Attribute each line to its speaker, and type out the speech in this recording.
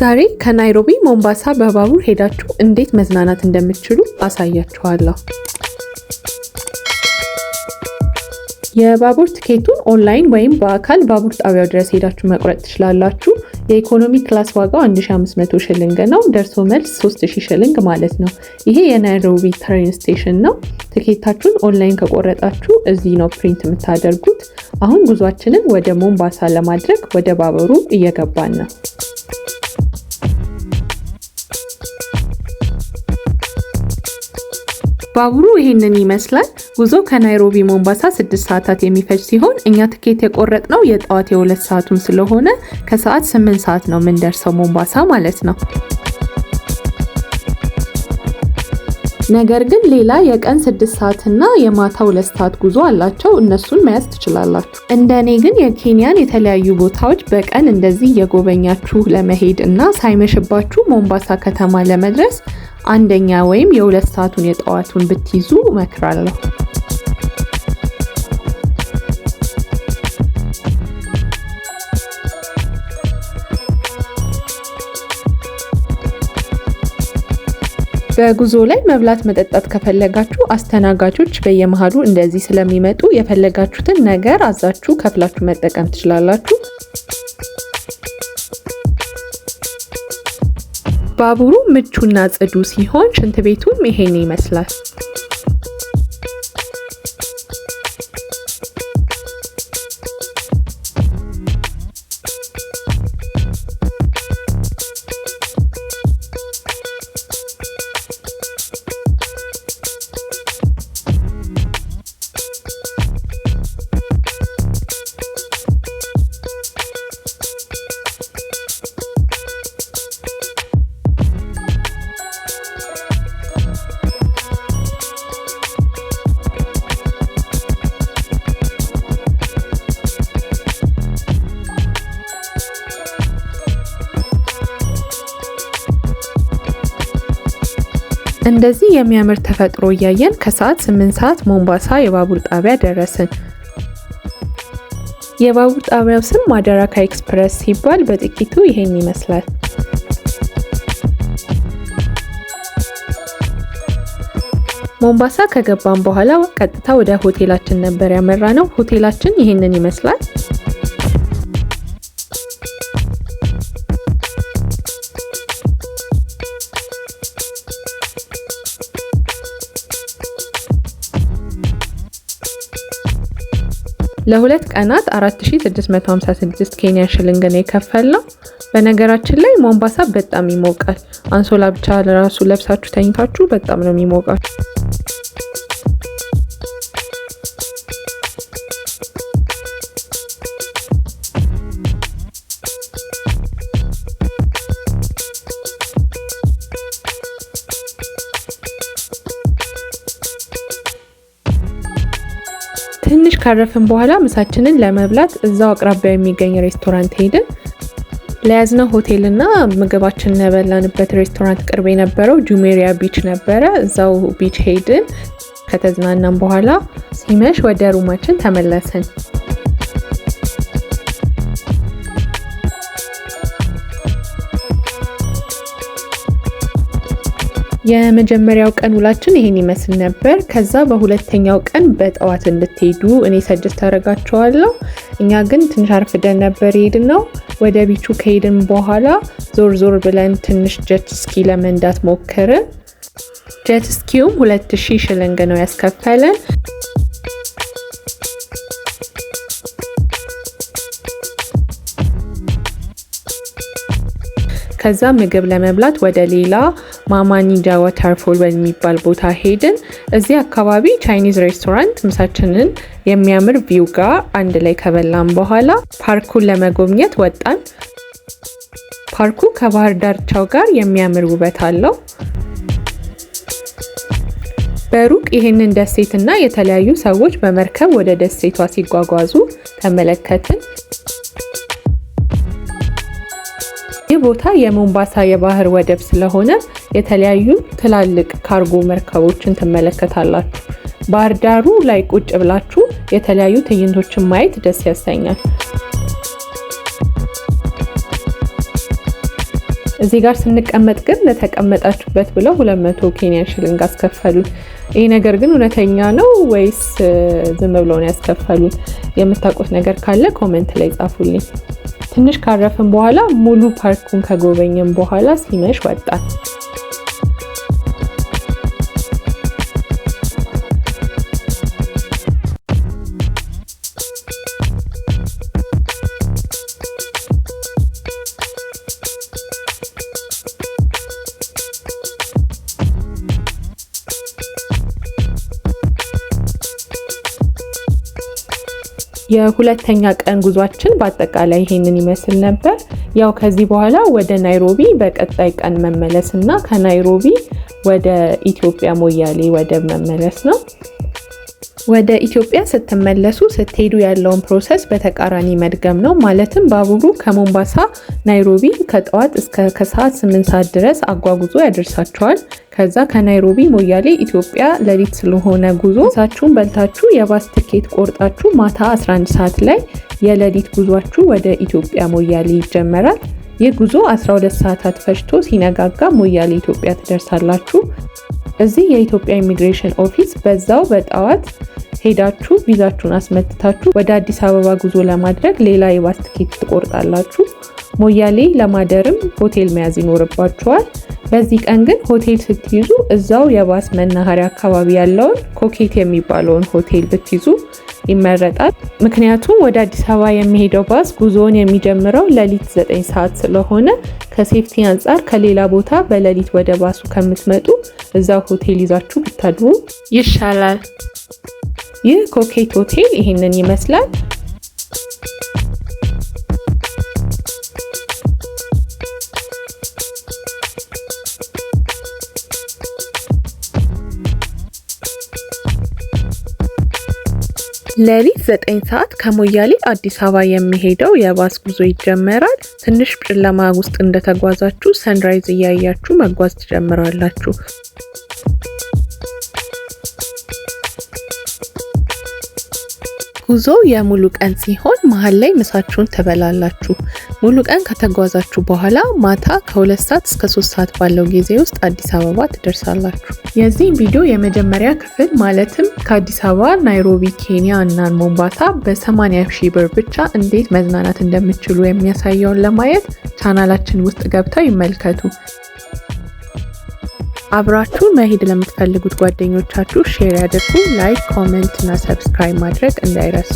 Speaker 1: ዛሬ ከናይሮቢ ሞምባሳ በባቡር ሄዳችሁ እንዴት መዝናናት እንደምትችሉ አሳያችኋለሁ። የባቡር ትኬቱን ኦንላይን ወይም በአካል ባቡር ጣቢያው ድረስ ሄዳችሁ መቁረጥ ትችላላችሁ። የኢኮኖሚ ክላስ ዋጋው 1500 ሽልንግ ነው። ደርሶ መልስ 3000 ሽልንግ ማለት ነው። ይሄ የናይሮቢ ትሬን ስቴሽን ነው። ትኬታችሁን ኦንላይን ከቆረጣችሁ እዚህ ነው ፕሪንት የምታደርጉት። አሁን ጉዟችንን ወደ ሞምባሳ ለማድረግ ወደ ባቡሩ እየገባን ነው። ባቡሩ ይሄንን ይመስላል። ጉዞ ከናይሮቢ ሞምባሳ 6 ሰዓታት የሚፈጅ ሲሆን እኛ ትኬት የቆረጥነው የጠዋት የ2 ሰዓቱን ስለሆነ ከሰዓት 8 ሰዓት ነው የምንደርሰው ሞምባሳ ማለት ነው። ነገር ግን ሌላ የቀን 6 ሰዓትና የማታ 2 ሰዓት ጉዞ አላቸው። እነሱን መያዝ ትችላላችሁ። እንደኔ ግን የኬንያን የተለያዩ ቦታዎች በቀን እንደዚህ እየጎበኛችሁ ለመሄድ እና ሳይመሽባችሁ ሞምባሳ ከተማ ለመድረስ አንደኛ ወይም የ2 ሰዓቱን የጠዋቱን ብትይዙ እመክራለሁ። በጉዞ ላይ መብላት መጠጣት ከፈለጋችሁ አስተናጋጆች በየመሃሉ እንደዚህ ስለሚመጡ የፈለጋችሁትን ነገር አዛችሁ ከፍላችሁ መጠቀም ትችላላችሁ። ባቡሩ ምቹና ጽዱ ሲሆን ሽንት ቤቱም ይሄን ይመስላል። እንደዚህ የሚያምር ተፈጥሮ እያየን ከሰዓት 8 ሰዓት ሞምባሳ የባቡር ጣቢያ ደረስን። የባቡር ጣቢያው ስም ማዳራካ ኤክስፕረስ ሲባል በጥቂቱ ይሄን ይመስላል። ሞምባሳ ከገባን በኋላ ቀጥታ ወደ ሆቴላችን ነበር ያመራነው። ሆቴላችን ይሄንን ይመስላል። ለ2 ቀናት 4656 ኬንያ ሽልንግ ነው የከፈልነው። በነገራችን ላይ ሞምባሳ በጣም ይሞቃል። አንሶላ ብቻ ለራሱ ለብሳችሁ ተኝታችሁ በጣም ነው የሚሞቃው። ትንሽ ካረፍን በኋላ ምሳችንን ለመብላት እዛው አቅራቢያው የሚገኝ ሬስቶራንት ሄድን። ለያዝነው ሆቴልና ምግባችንን የበላንበት ሬስቶራንት ቅርብ የነበረው ጁሜሪያ ቢች ነበረ። እዛው ቢች ሄድን። ከተዝናናን በኋላ ሲመሽ ወደ ሩማችን ተመለስን። የመጀመሪያው ቀን ውላችን ይሄን ይመስል ነበር። ከዛ በሁለተኛው ቀን በጠዋት እንድትሄዱ እኔ ሰጀስት አደርጋችኋለሁ። እኛ ግን ትንሽ አርፍደን ነበር የሄድነው። ወደ ቢቹ ከሄድን በኋላ ዞር ዞር ብለን ትንሽ ጀት ስኪ ለመንዳት ሞከርን። ጀት ስኪውም 2000 ሽልንግ ነው ያስከፈለን። ከዛ ምግብ ለመብላት ወደ ሌላ ማማኒጃ ዋተርፎል በሚባል ቦታ ሄድን። እዚህ አካባቢ ቻይኒዝ ሬስቶራንት ምሳችንን የሚያምር ቪው ጋር አንድ ላይ ከበላን በኋላ ፓርኩን ለመጎብኘት ወጣን። ፓርኩ ከባህር ዳርቻው ጋር የሚያምር ውበት አለው። በሩቅ ይህንን ደሴትና የተለያዩ ሰዎች በመርከብ ወደ ደሴቷ ሲጓጓዙ ተመለከትን። ይህ ቦታ የሞምባሳ የባህር ወደብ ስለሆነ የተለያዩ ትላልቅ ካርጎ መርከቦችን ትመለከታላችሁ። ባህር ዳሩ ላይ ቁጭ ብላችሁ የተለያዩ ትዕይንቶችን ማየት ደስ ያሰኛል። እዚህ ጋር ስንቀመጥ ግን ለተቀመጣችሁበት ብለው 200 ኬንያን ሽልንግ አስከፈሉን። ይሄ ነገር ግን እውነተኛ ነው ወይስ ዝም ብለው ነው ያስከፈሉን? የምታውቁት ነገር ካለ ኮሜንት ላይ ጻፉልኝ። ትንሽ ካረፍን በኋላ ሙሉ ፓርኩን ከጎበኘን በኋላ ሲመሽ ወጣን። የሁለተኛ ቀን ጉዟችን በአጠቃላይ ይሄንን ይመስል ነበር። ያው ከዚህ በኋላ ወደ ናይሮቢ በቀጣይ ቀን መመለስና ከናይሮቢ ወደ ኢትዮጵያ ሞያሌ ወደብ መመለስ ነው። ወደ ኢትዮጵያ ስትመለሱ ስትሄዱ ያለውን ፕሮሰስ በተቃራኒ መድገም ነው። ማለትም ባቡሩ ከሞምባሳ ናይሮቢ ከጠዋት እስከ ከሰዓት 8 ሰዓት ድረስ አጓጉዞ ያደርሳቸዋል። ከዛ ከናይሮቢ ሞያሌ ኢትዮጵያ ሌሊት ስለሆነ ጉዞ ሳችሁን በልታችሁ የባስ ትኬት ቆርጣችሁ ማታ 11 ሰዓት ላይ የሌሊት ጉዟችሁ ወደ ኢትዮጵያ ሞያሌ ይጀመራል። ይህ ጉዞ 12 ሰዓታት ፈጅቶ ሲነጋጋ ሞያሌ ኢትዮጵያ ትደርሳላችሁ። እዚህ የኢትዮጵያ ኢሚግሬሽን ኦፊስ በዛው በጠዋት ሄዳችሁ ቪዛችሁን አስመትታችሁ ወደ አዲስ አበባ ጉዞ ለማድረግ ሌላ የባስ ትኬት ትቆርጣላችሁ። ሞያሌ ለማደርም ሆቴል መያዝ ይኖርባችኋል። በዚህ ቀን ግን ሆቴል ስትይዙ እዛው የባስ መናኸሪያ አካባቢ ያለውን ኮኬት የሚባለውን ሆቴል ብትይዙ ይመረጣል። ምክንያቱም ወደ አዲስ አበባ የሚሄደው ባስ ጉዞውን የሚጀምረው ሌሊት 9 ሰዓት ስለሆነ ከሴፍቲ አንጻር ከሌላ ቦታ በሌሊት ወደ ባሱ ከምትመጡ እዛው ሆቴል ይዛችሁ ብታድሩ ይሻላል። ይህ ኮኬት ሆቴል ይሄንን ይመስላል። ሌሊት 9 ሰዓት ከሞያሌ አዲስ አበባ የሚሄደው የባስ ጉዞ ይጀመራል። ትንሽ ጨለማ ውስጥ እንደተጓዛችሁ ሰንራይዝ እያያችሁ መጓዝ ትጀምራላችሁ። ጉዞ የሙሉ ቀን ሲሆን መሃል ላይ ምሳችሁን ትበላላችሁ። ሙሉ ቀን ከተጓዛችሁ በኋላ ማታ ከ2 ሰዓት እስከ 3 ሰዓት ባለው ጊዜ ውስጥ አዲስ አበባ ትደርሳላችሁ። የዚህ ቪዲዮ የመጀመሪያ ክፍል ማለትም ከአዲስ አበባ ናይሮቢ ኬንያ እና ሞምባሳ በ80,000 ብር ብቻ እንዴት መዝናናት እንደምትችሉ የሚያሳየውን ለማየት ቻናላችን ውስጥ ገብተው ይመልከቱ። አብራችሁ መሄድ ለምትፈልጉት ጓደኞቻችሁ ሼር ያድርጉ። ላይክ፣ ኮሜንት እና ሰብስክራይብ ማድረግ እንዳይረሱ።